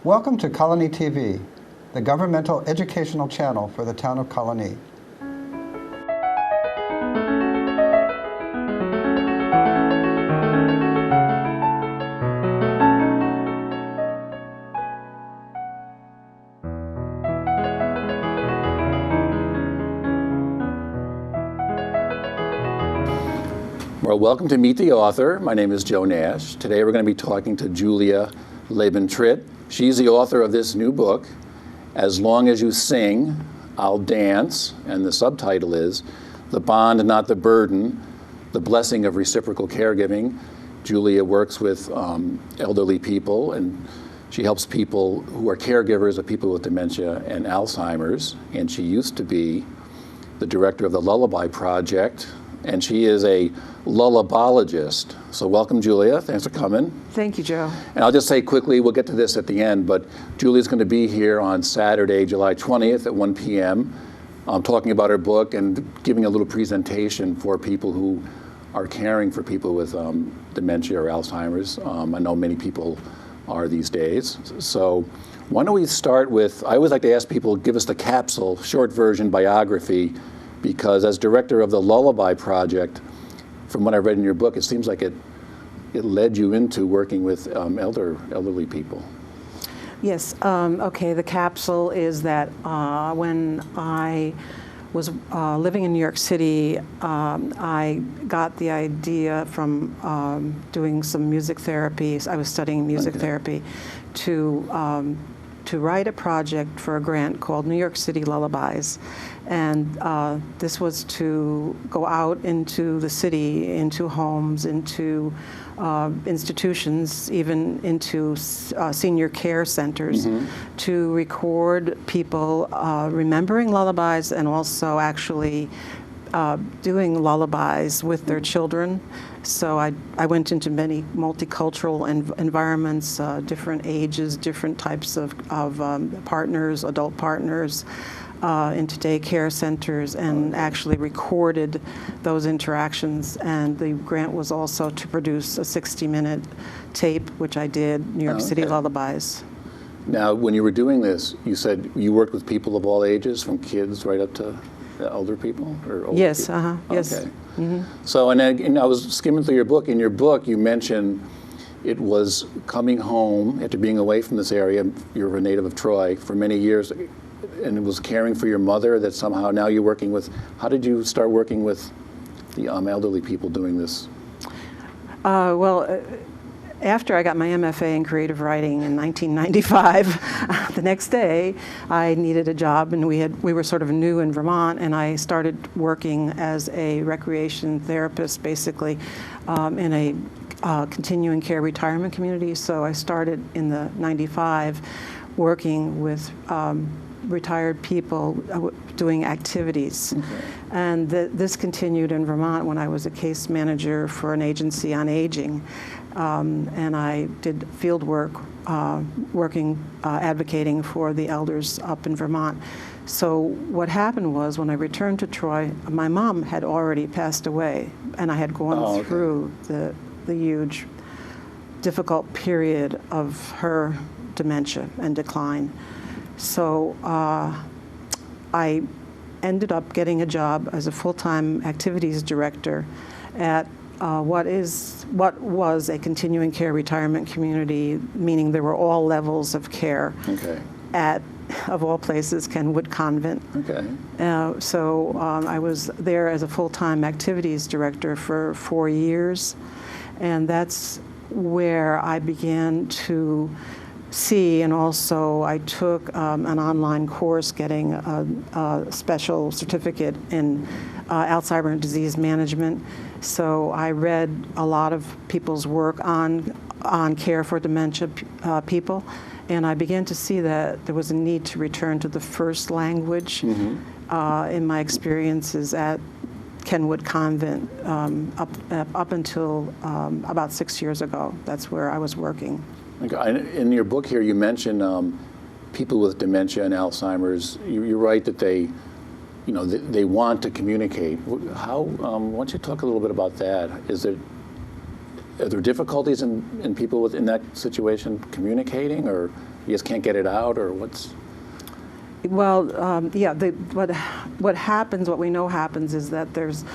Welcome to Colonie TV, the governmental educational channel for the town of Colonie. Well, welcome to Meet the Author. My name is Joe Nash. Today we're going to be talking to Julia Lebentritt. She's the author of this new book, As Long as You Sing, I'll Dance, and the subtitle is The Bond, Not the Burden, The Blessing of Reciprocal Caregiving. Julia works with elderly people, and she helps people who are caregivers of people with dementia and Alzheimer's, and she used to be the director of the Lullaby Project, and she is a lullabologist. So welcome, Julia. Thanks for coming. Thank you, Joe. And I'll just say quickly, we'll get to this at the end, but Julia's going to be here on Saturday, July 20th at 1 p.m. Talking about her book and giving a little presentation for people who are caring for people with dementia or Alzheimer's. I know many people are these days. So why don't we start with, I always like to ask people, give us the Capsule, short version biography, because as director of the Lullaby Project, from what I read in your book, it seems like it led you into working with elderly people. Yes, okay, the Capsule is that when I was living in New York City, I got the idea from doing some music therapy. I was studying music therapy to write a project for a grant called New York City Lullabies. And this was to go out into the city, into homes, into institutions, even into senior care centers, to record people remembering lullabies and also actually doing lullabies with their children. So I went into many multicultural environments, different ages, different types of partners, adult partners, into daycare centers, and actually recorded those interactions. And the grant was also to produce a 60-minute tape, which I did, New York City Lullabies. Now, when you were doing this, you said you worked with people of all ages, from kids right up to elder people? Or older yes, people? Yes. Okay. So, and I was skimming through your book. In your book, you mentioned it was coming home after being away from this area. You're a native of Troy for many years, and it was caring for your mother that somehow now you're working with. How did you start working with the elderly people doing this? After I got my MFA in creative writing in 1995, the next day I needed a job, and we were sort of new in Vermont, and I started working as a recreation therapist, basically, in a continuing care retirement community. So I started in the 95 working with retired people doing activities. And this continued in Vermont when I was a case manager for an agency on aging. And I did field work, advocating for the elders up in Vermont. So what happened was, when I returned to Troy, my mom had already passed away, and I had gone through the huge, difficult period of her dementia and decline. So I ended up getting a job as a full-time activities director at what was a continuing care retirement community, meaning there were all levels of care at, of all places, Kenwood Convent. So I was there as a full-time activities director for 4 years, and that's where I began to see, and also I took an online course getting a special certificate in Alzheimer's disease management. So I read a lot of people's work on care for dementia people, and I began to see that there was a need to return to the first language. In my experiences at Kenwood Convent up until about 6 years ago. That's where I was working. In your book here, you mentioned people with dementia and Alzheimer's. You're right that they want to communicate. How? Why don't you talk a little bit about that? Is are there difficulties in people in that situation communicating, or you just can't get it out, or what's? Well, yeah, what happens, what we know happens is that there's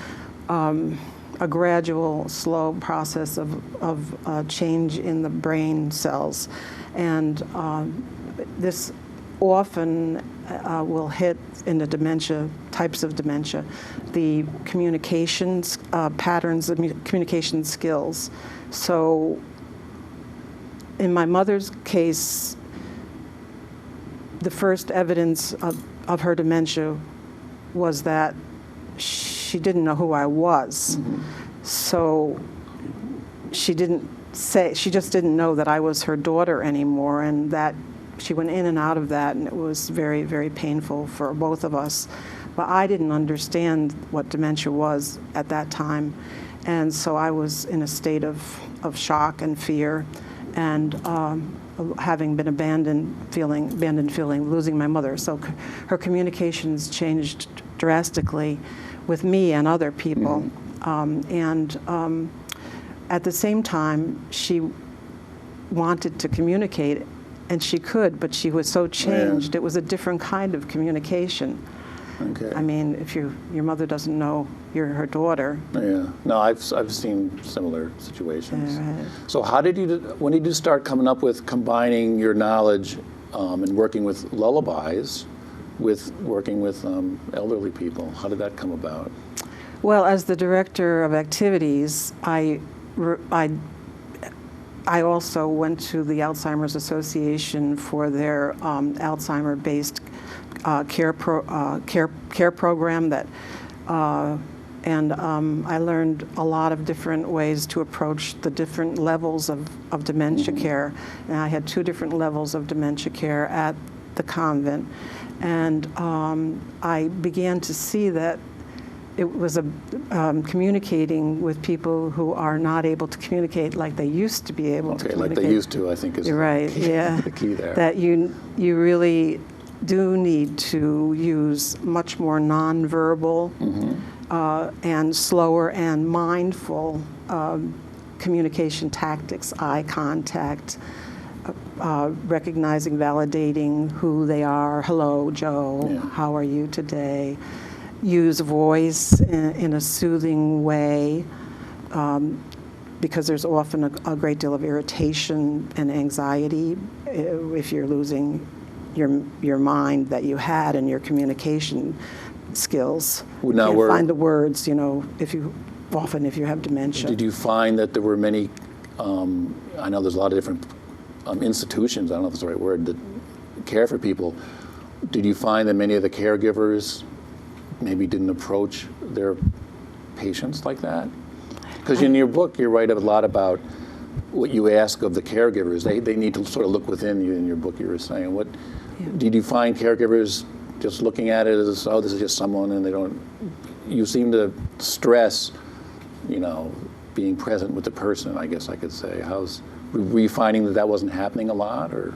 a gradual, slow process of change in the brain cells. And this often will hit in the dementia, types of dementia, the communications patterns, the communication skills. So in my mother's case, the first evidence of her dementia was that she didn't know who I was. Mm-hmm. So she just didn't know that I was her daughter anymore, and that she went in and out of that, and it was very, very painful for both of us. But I didn't understand what dementia was at that time, and so I was in a state of shock and fear, and having been abandoned feeling, losing my mother. So her communications changed drastically with me and other people. Mm-hmm. At the same time, she wanted to communicate, and she could, but she was so changed. Yeah. It was a different kind of communication. Okay. I mean, if your mother doesn't know you're her daughter. Yeah. No, I've seen similar situations. Right. So when did you start coming up with combining your knowledge and working with lullabies with working with elderly people? How did that come about? Well, as the director of activities, I also went to the Alzheimer's Association for their Alzheimer-based care program that, and I learned a lot of different ways to approach the different levels of dementia care. And I had 2 different levels of dementia care at the convent, and I began to see that it was communicating with people who are not able to communicate like they used to be able to communicate. Like they used to, I think is right, the key, yeah. the key there. That you really do need to use much more nonverbal and slower and mindful communication tactics, eye contact, recognizing, validating who they are. Hello, Joe, how are you today? Use voice in a soothing way, because there's often a great deal of irritation and anxiety if you're losing your mind that you had and your communication skills. Well, now you can't find the words, if you have dementia. Did you find that there were many, I know there's a lot of different institutions, I don't know if it's the right word, that care for people. Did you find that many of the caregivers maybe didn't approach their patients like that? Because in your book, you write a lot about what you ask of the caregivers. They need to sort of look within you. In your book, you were saying, did you find caregivers just looking at it as, oh, this is just someone, and they don't, you seem to stress, being present with the person, I guess I could say. Were you finding that wasn't happening a lot, or?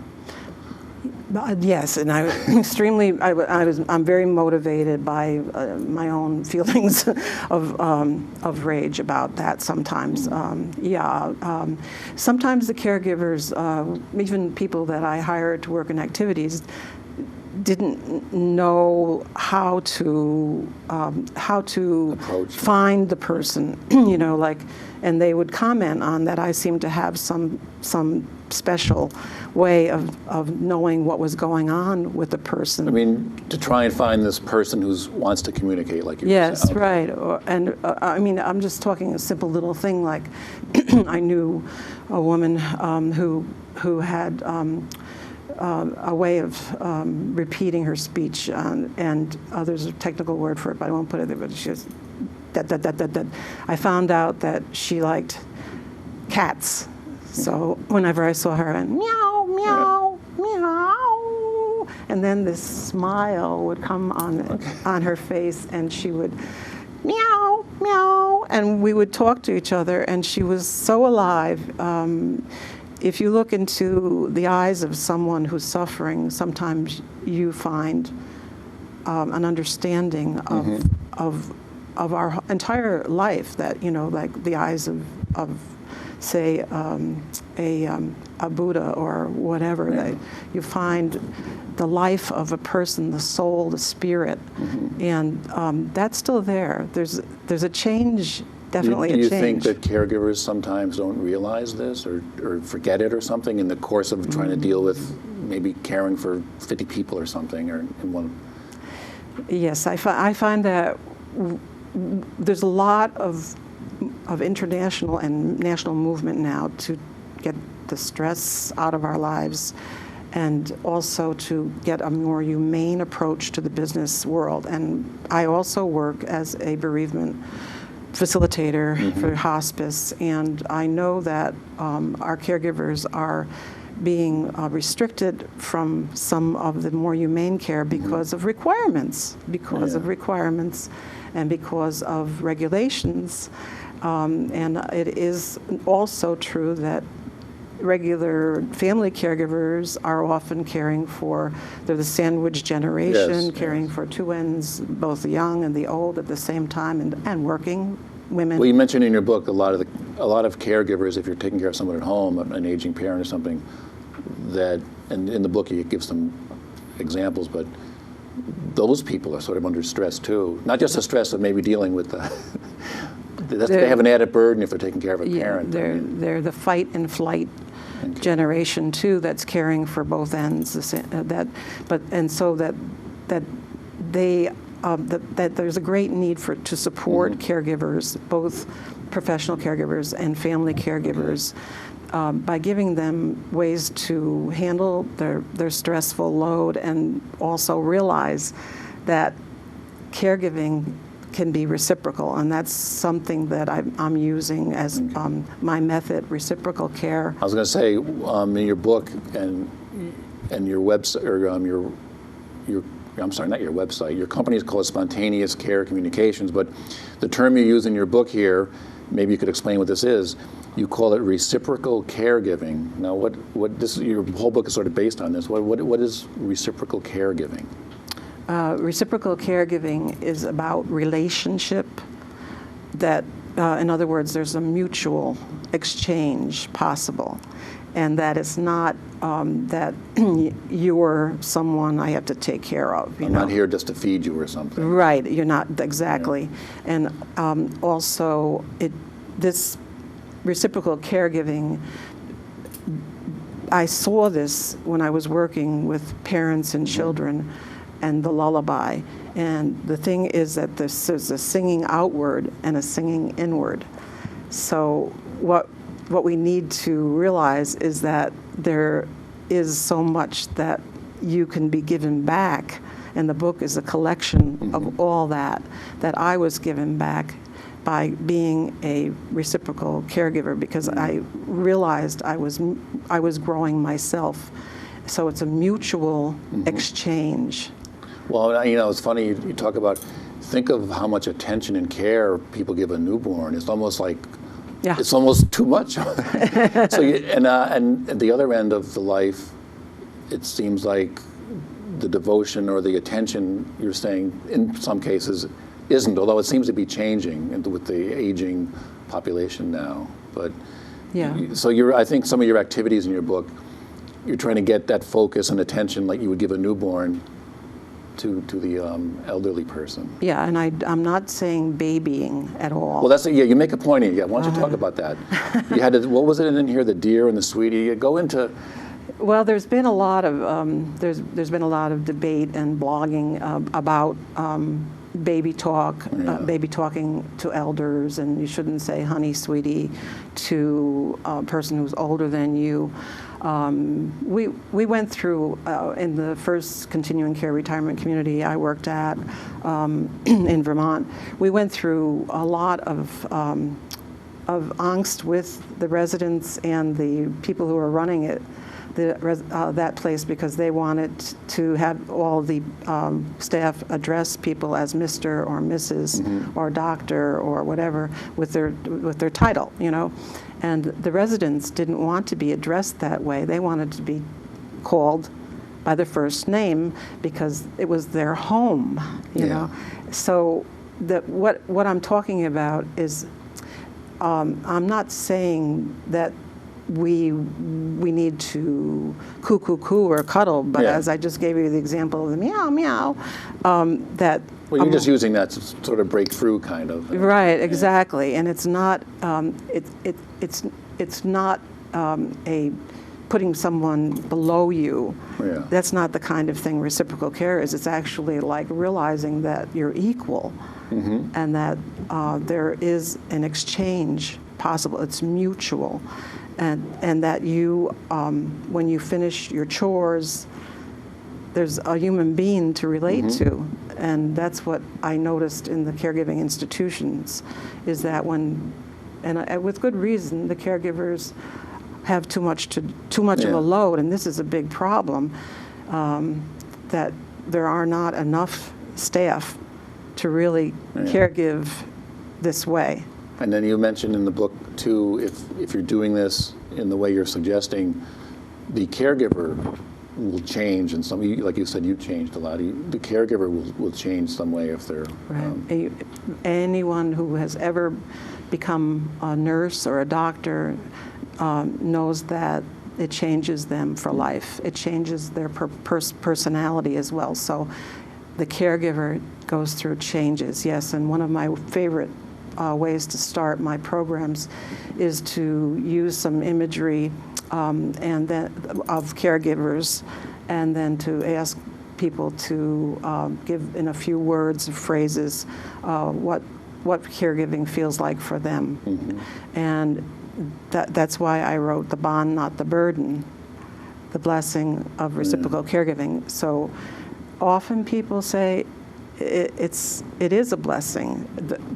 Yes, and I'm very motivated by my own feelings of rage about that sometimes. Sometimes the caregivers, even people that I hired to work in activities, didn't know how to find the person, and they would comment on that I seemed to have some special way of knowing what was going on with the person. I mean, to try and find this person who wants to communicate like you. Yes, right. I'm just talking a simple little thing like I knew a woman who had a way of repeating her speech, and there's a technical word for it, but I won't put it there, but she was that. I found out that she liked cats. So whenever I saw her, I went, meow, meow, meow, and then this smile would come on her face, and she would meow, meow, and we would talk to each other, and she was so alive. If you look into the eyes of someone who's suffering, sometimes you find an understanding of our entire life, that, like the eyes of say, a Buddha or whatever. That you find the life of a person, the soul, the spirit, and that's still there. There's a change, definitely a change. Do you think that caregivers sometimes don't realize this or forget it or something in the course of trying to deal with maybe caring for 50 people or something, or in one? Yes, I find that there's a lot of international and national movement now to get the stress out of our lives, and also to get a more humane approach to the business world. And I also work as a bereavement facilitator for hospice, and I know that our caregivers are being restricted from some of the more humane care because of requirements, and because of regulations. And it is also true that regular family caregivers are often caring for, they're the sandwich generation, caring for two ends, both the young and the old at the same time, and working women. Well, you mentioned in your book a lot of caregivers, if you're taking care of someone at home, an aging parent or something, that, and in the book you give some examples, but those people are sort of under stress too. Not just the stress of maybe dealing with they have an added burden if they're taking care of a parent. They're the fight and flight generation too, that's caring for both ends. That there's a great need to support caregivers, both professional caregivers and family caregivers, by giving them ways to handle their stressful load, and also realize that caregiving can be reciprocal, and that's something that I'm using as my method, reciprocal care. I was going to say, in your book and your website, or I'm sorry, not your website, your company is called Spontaneous Care Communications, but the term you use in your book here, maybe you could explain what this is. You call it reciprocal caregiving. Now, your whole book is sort of based on this. What is reciprocal caregiving? Reciprocal caregiving is about relationship that, in other words, there's a mutual exchange possible, and that it's not that you're someone I have to take care of. I'm not here just to feed you or something. Right, you're not, exactly. Yeah. And also, this reciprocal caregiving, I saw this when I was working with parents and children, and the lullaby. And the thing is that there's a singing outward and a singing inward. So what we need to realize is that there is so much that you can be given back, and the book is a collection of all that I was given back by being a reciprocal caregiver, because I realized I was growing myself. So it's a mutual exchange. Well, it's funny you talk about, think of how much attention and care people give a newborn. It's almost like, it's almost too much. So, and at the other end of the life, it seems like the devotion or the attention, you're saying, in some cases, isn't, although it seems to be changing with the aging population now. But so I think some of your activities in your book, you're trying to get that focus and attention like you would give a newborn to the elderly person. Yeah, and I'm not saying babying at all. Well, you make a point here. Yeah, why don't you talk about that? You had what was it in here? The deer and the sweetie. Go into. Well, there's been a lot of there's been a lot of debate and blogging about baby talk, baby talking to elders, and you shouldn't say honey, sweetie, to a person who's older than you. We went through, in the first continuing care retirement community I worked at in Vermont, we went through a lot of angst with the residents and the people who were running it, that place, because they wanted to have all the staff address people as Mr. or Mrs. or Doctor or whatever with their title, And the residents didn't want to be addressed that way. They wanted to be called by their first name because it was their home, you know. So what I'm talking about is I'm not saying that we need to coo or cuddle, but Yeah. as I just gave you the example of the meow meow, that Well, you're just using that to sort of break through, kind of. right, exactly, and it's not it's not a putting someone below you. Yeah. That's not the kind of thing reciprocal care is. It's actually like realizing that you're equal, and that there is an exchange possible. It's mutual, and that you, when you finish your chores, there's a human being to relate to. And that's what I noticed in the caregiving institutions, is that when, and with good reason, the caregivers have too much of a load, and this is a big problem, that there are not enough staff to really caregive this way. And then you mentioned in the book, too, if you're doing this in the way you're suggesting, the caregiver will change in some, like you said, you changed a lot. The caregiver will change some way if they're... Right. Anyone who has ever become a nurse or a doctor knows that it changes them for life. It changes their personality as well. So the caregiver goes through changes, yes. And one of my favorite ways to start my programs is to use some imagery and then of caregivers, and then to ask people to give in a few words or phrases what caregiving feels like for them. And that's why I wrote The Bond, Not the Burden, the blessing of reciprocal caregiving. So often people say it is a blessing,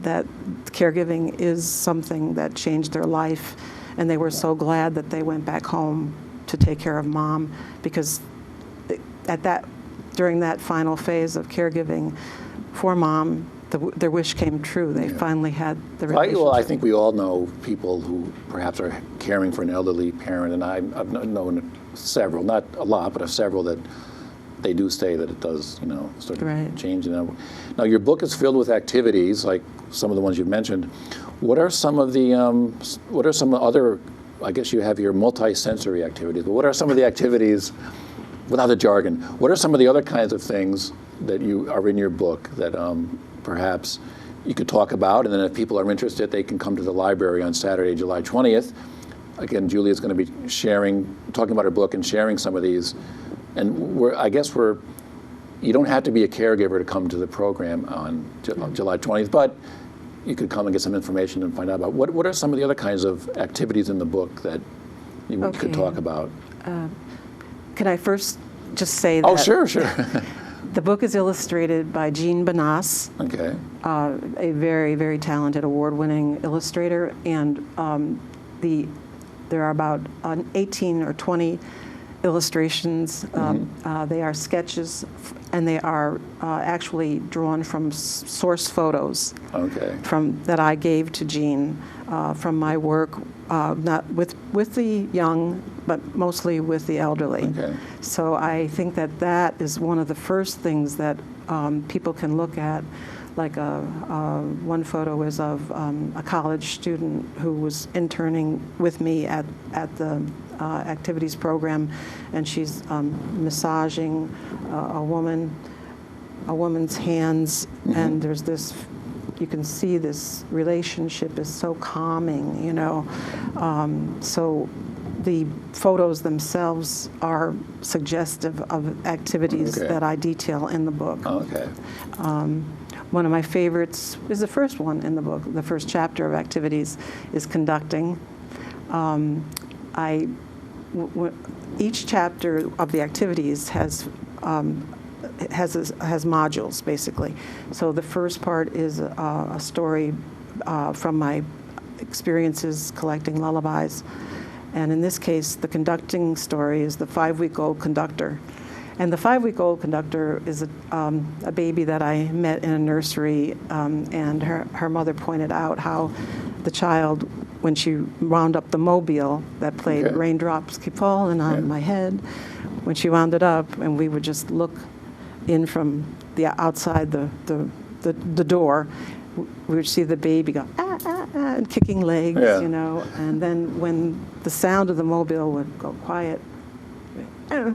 that caregiving is something that changed their life, and they were so glad that they went back home to take care of mom, because during that final phase of caregiving for mom, their wish came true. They finally had the relationship. Well, I think we all know people who perhaps are caring for an elderly parent, and I've known several, not a lot, but several that they do say that it does, sort of change. Now, your book is filled with activities, like some of the ones you've mentioned. What are some of the other, I guess you have your multi-sensory activities, but what are some of the activities, without the jargon, what are some of the other kinds of things that you are in your book that perhaps you could talk about? And then if people are interested, they can come to the library on Saturday, July 20th. Again, Julia's going to be talking about her book and sharing some of these. And you don't have to be a caregiver to come to the program on July 20th, but you could come and get some information and find out about what are some of the other kinds of activities in the book that you could talk about. Can I first just say that? Oh, sure. The book is illustrated by Jean Benas, a very, very talented, award-winning illustrator, and there are about 18 or 20 illustrations. They are sketches, and they are actually drawn from source photos that I gave to Jean from my work, not with the young, but mostly with the elderly. So I think that is one of the first things that people can look at. Like one photo is of a college student who was interning with me at the activities program, and she's massaging a woman's hands, and there's this, you can see this relationship is so calming, so the photos themselves are suggestive of activities that I detail in the book. One of my favorites is the first one in the book. The first chapter of activities is conducting. Each chapter of the activities has modules, basically. So the first part is a story from my experiences collecting lullabies. And in this case, the conducting story is the 5-week-old conductor. And the 5-week-old conductor is a baby that I met in a nursery, and her mother pointed out how the child, when she wound up the mobile that played Raindrops Keep Falling on My Head, when she wound it up, and we would just look in from the outside the door, we would see the baby go, ah, ah, ah, and kicking legs, Yeah. you know, and then when the sound of the mobile would go quiet, the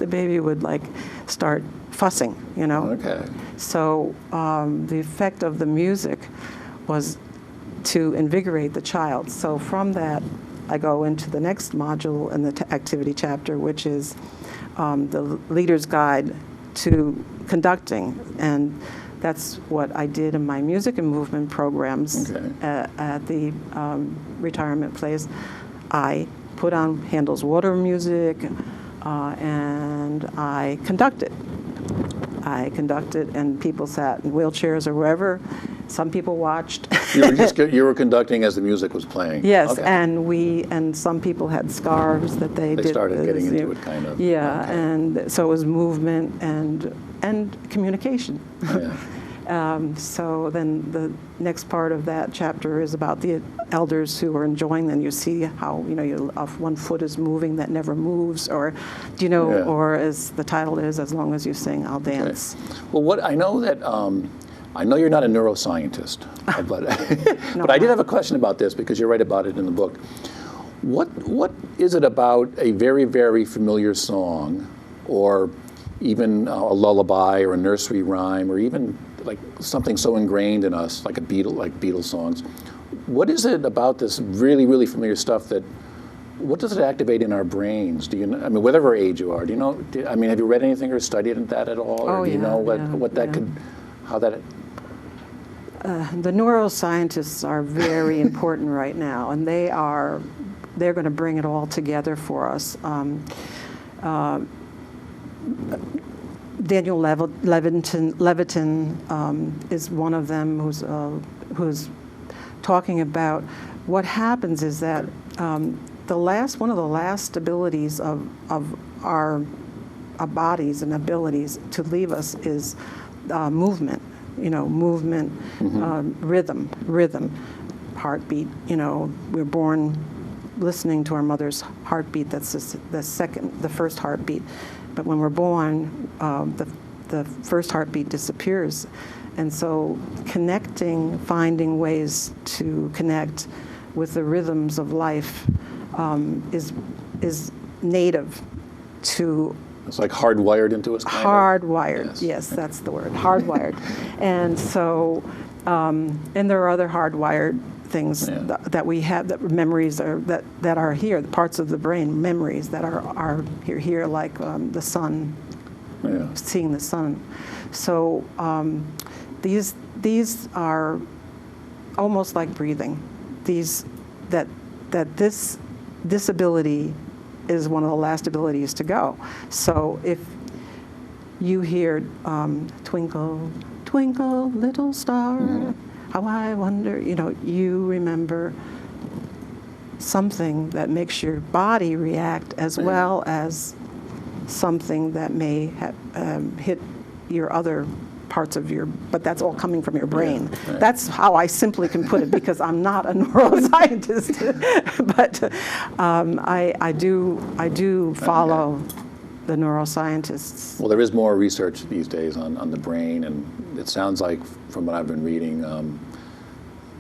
baby would like start fussing, you know. Okay. So the effect of the music was to invigorate the child. So from that, I go into the next module in the activity chapter, which is the leader's guide to conducting. And that's what I did in my music and movement programs at the retirement place. I put on Handel's Water music, and I conducted. And people sat in wheelchairs or wherever. Some people watched. You were conducting as the music was playing. Yes, Okay. and some people had scarves that they did. They started getting into it, kind of. Yeah, Okay. and so it was movement and communication. Yeah. So then the next part of that chapter is about the elders who are enjoying. Then you see how, you know, one foot is moving that never moves, or, you know, Yeah. or as the title is, as long as you sing, I'll dance. Well, what I know that I know you're not a neuroscientist, but No, but I did have a question about this because you write about it in the book. What is it about a very, very familiar song, or even a lullaby or a nursery rhyme, or even like something so ingrained in us, like Beatles songs? What is it about this really, really familiar stuff that? What does it activate in our brains? Do you know? I mean, whatever age you are, do you know? I mean, have you read anything or studied that at all, or do you know what that could, how that? The neuroscientists are very important right now, and they're going to bring it all together for us. Daniel Levitin is one of them who's talking about what happens is that one of the last abilities of our bodies and abilities to leave us is movement. You know, movement, rhythm, heartbeat. You know, we're born listening to our mother's heartbeat. That's the first heartbeat. But when we're born, the first heartbeat disappears. And so finding ways to connect with the rhythms of life is native to. It's like hardwired into us. Hardwired, yes, that's the word, hardwired. And so, and there are other hardwired things that we have, that memories that are here, the parts of the brain, memories that are here, like the sun, seeing the sun. So these are almost like breathing. This ability is one of the last abilities to go. So if you hear twinkle, twinkle, little star, how I wonder, you know, you remember something that makes your body react as well as something that may have hit your other parts of but that's all coming from your brain. Yeah, right. That's how I simply can put it, because I'm not a neuroscientist, but I do follow the neuroscientists. Well, there is more research these days on the brain, and it sounds like, from what I've been reading,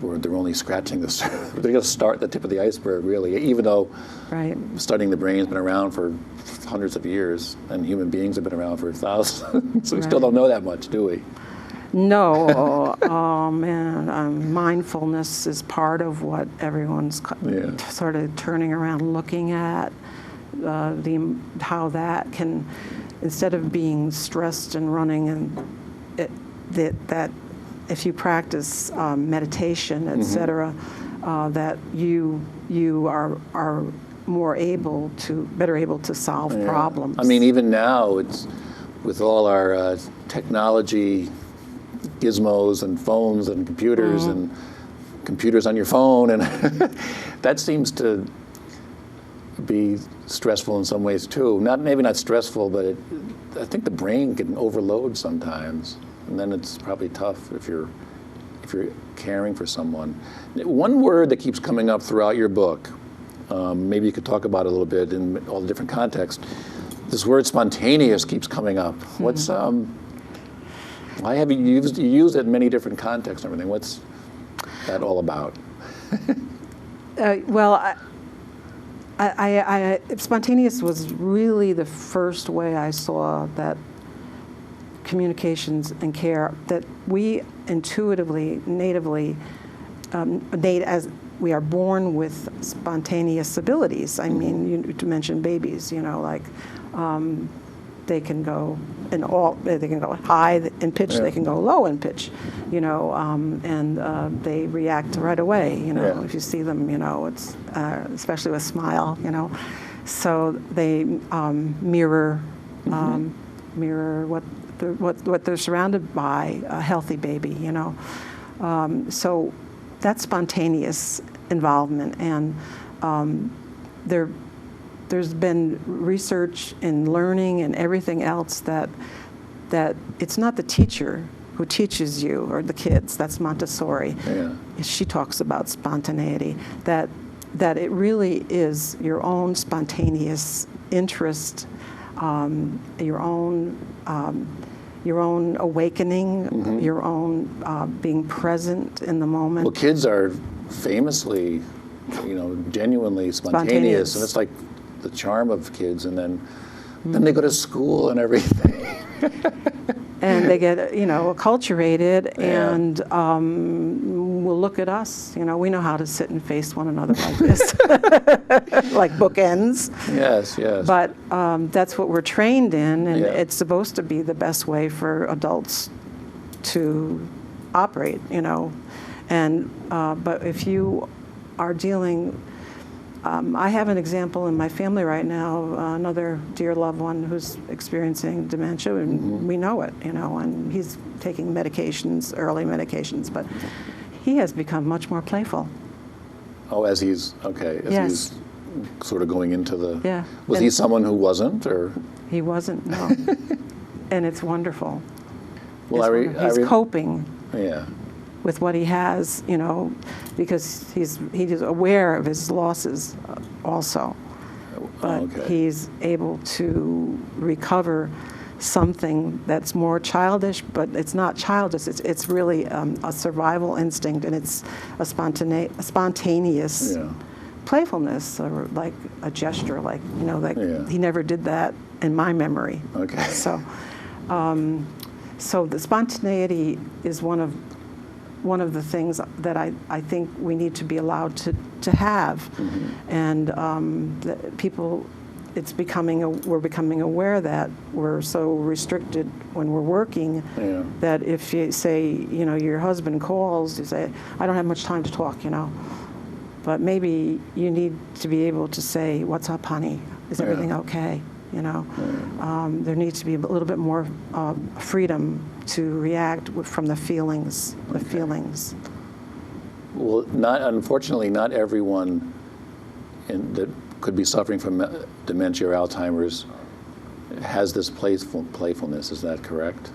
they're only scratching they're going to start the tip of the iceberg, really, even though studying the brain has been around for hundreds of years, and human beings have been around for thousands, so we still don't know that much, do we? No, oh man, mindfulness is part of what everyone's sort of turning around, looking at how that can, instead of being stressed and running, and that if you practice meditation, etc., that you are better able to solve problems. I mean, even now, it's with all our technology, gizmos and phones and computers and computers on your phone, and that seems to be stressful in some ways too. Maybe not stressful, but I think the brain can overload sometimes, and then it's probably tough if you're caring for someone. One word that keeps coming up throughout your book, maybe you could talk about it a little bit in all the different contexts. This word spontaneous keeps coming up. What's Why have you used it in many different contexts and everything? What's that all about? Well, spontaneous was really the first way I saw that communications and care, that we intuitively, natively, as we are born with spontaneous abilities. I mean, you mentioned babies, like they can go they can go high in pitch, they can go low in pitch, and they react right away, if you see them, it's especially with smile, so they mirror what they're surrounded by, a healthy baby, so that's spontaneous involvement, and there's been research in learning and everything else that it's not the teacher who teaches you or the kids. That's Montessori. Yeah. She talks about spontaneity, that it really is your own spontaneous interest, your own awakening, your own being present in the moment. Well, kids are famously, genuinely spontaneous, and it's like the charm of kids, and then they go to school and everything. And they get, acculturated, and will look at us. We know how to sit and face one another like this, like bookends. Yes, yes. But that's what we're trained in, and it's supposed to be the best way for adults to operate, And but if you are dealing, I have an example in my family right now, another dear loved one who's experiencing dementia, and we know it, and he's taking medications, early medications, but he has become much more playful. Oh, as he's he's sort of going into the... Yeah. Was he someone who wasn't, or...? He wasn't, no. And it's wonderful. Well, he's coping. Yeah. With what he has, because he's aware of his losses also, but he's able to recover something that's more childish, but it's not childish. It's really a survival instinct, and it's a spontaneous playfulness, or like a gesture, like he never did that in my memory. Okay. So the spontaneity is one of the things that I think we need to be allowed to have, and people, we're becoming aware that we're so restricted when we're working that if you say, your husband calls, you say, I don't have much time to talk, but maybe you need to be able to say, what's up, honey? Is everything okay? There needs to be a little bit more freedom to react from the feelings. Well, unfortunately, not everyone that could be suffering from dementia or Alzheimer's has this playfulness. Is that correct?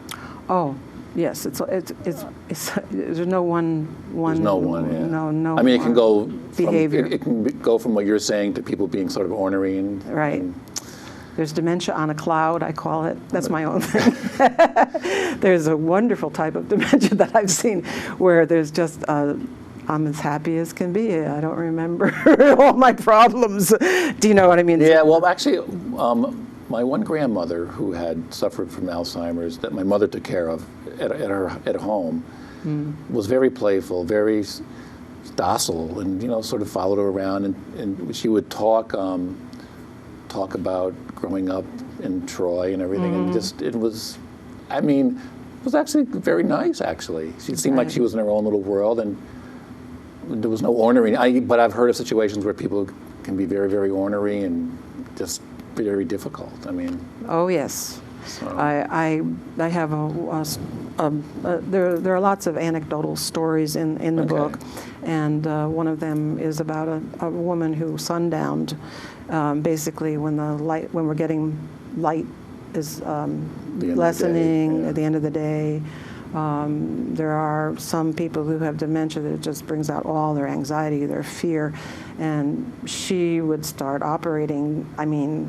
Oh, yes. There's no one. There's no one. Yeah. No. I mean, it can go behavior. It can go from what you're saying to people being sort of ornery and right. There's dementia on a cloud, I call it. That's my own thing. There's a wonderful type of dementia that I've seen where there's just, I'm as happy as can be. I don't remember all my problems. Do you know what I mean? Yeah, well, actually, my one grandmother who had suffered from Alzheimer's that my mother took care of at home was very playful, very docile, and, sort of followed her around, and she would talk about growing up in Troy and everything, and it was actually very nice, actually. She seemed like she was in her own little world, and there was no ornery. But I've heard of situations where people can be very, very ornery and just very difficult. Oh, yes. So. I have there are lots of anecdotal stories in the book, and one of them is about a woman who sundowned. Basically, when we're getting light is lessening at the end of the day. There are some people who have dementia that it just brings out all their anxiety, their fear, and she would start operating.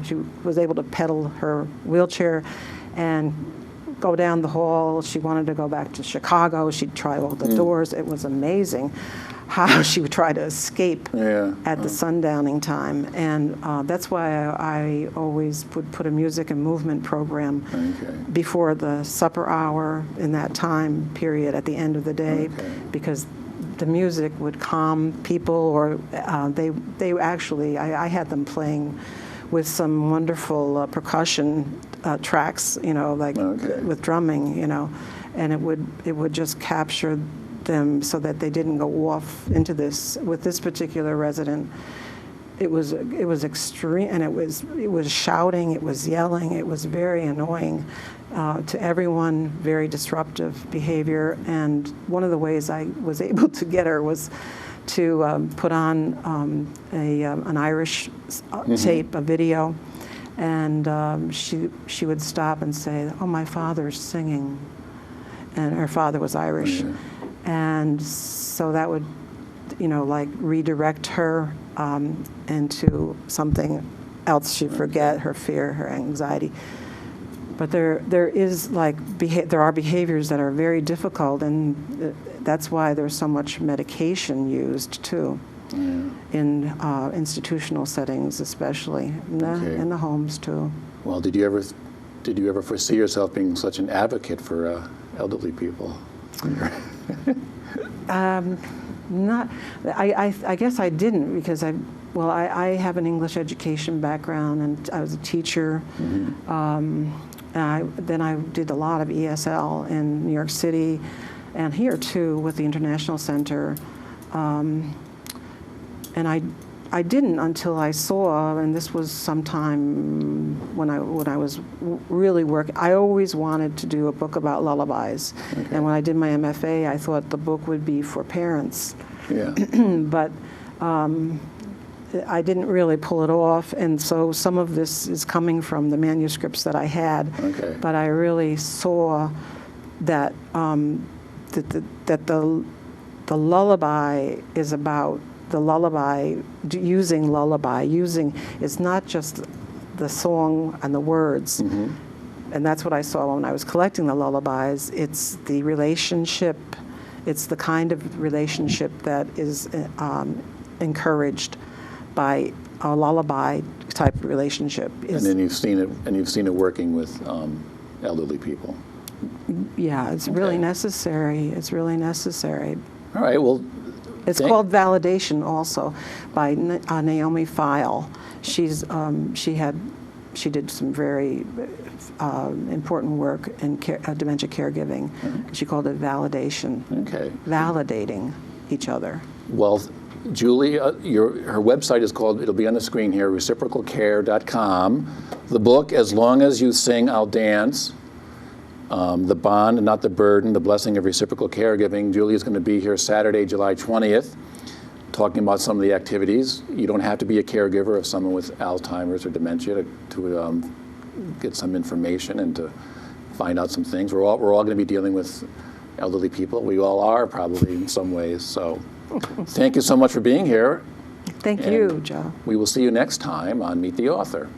She was able to pedal her wheelchair and go down the hall. She wanted to go back to Chicago. She'd try all the doors. It was amazing how she would try to escape at the sundowning time. And that's why I always would put a music and movement program before the supper hour in that time period at the end of the day, because the music would calm people, or they actually, I had them playing with some wonderful percussion tracks, you know, like with drumming, you know, and it would just capture them so that they didn't go off into this. With this particular resident, it was extreme, and it was shouting, it was yelling, it was very annoying to everyone, very disruptive behavior. And one of the ways I was able to get her was to put on an Irish tape, a video, and she would stop and say, "Oh, my father's singing," and her father was Irish, and so that would, you know, like redirect her into something else she'd forget, her fear, her anxiety. But there is like there are behaviors that are very difficult, and that's why there's so much medication used too, in institutional settings, especially in the homes too. Well, did you ever foresee yourself being such an advocate for elderly people? Not. I guess I didn't, because I have an English education background, and I was a teacher. Then I did a lot of ESL in New York City, and here too with the International Center. And I didn't until I saw, and this was sometime when I was really working. I always wanted to do a book about lullabies, and when I did my MFA, I thought the book would be for parents. But I didn't really pull it off, and so some of this is coming from the manuscripts that I had. But I really saw that that the lullaby is about using it's not just the song and the words, and that's what I saw when I was collecting the lullabies. It's the relationship, it's the kind of relationship that is encouraged by a lullaby type relationship. And then you've seen it working with elderly people. Yeah, it's really necessary. It's really necessary. All right. Well, it's called Validation, also, by Naomi Feil. She did some very important work in dementia caregiving. She called it validation. Validating each other. Well, Julie, her website is called, it'll be on the screen here, reciprocalcare.com. The book, As Long as You Sing, I'll Dance. The Bond, Not the Burden, The Blessing of Reciprocal Caregiving. Julie is going to be here Saturday, July 20th, talking about some of the activities. You don't have to be a caregiver of someone with Alzheimer's or dementia to get some information and to find out some things. We're all going to be dealing with elderly people. We all are, probably, in some ways. So thank you so much for being here. Thank you, Joe. We will see you next time on Meet the Author.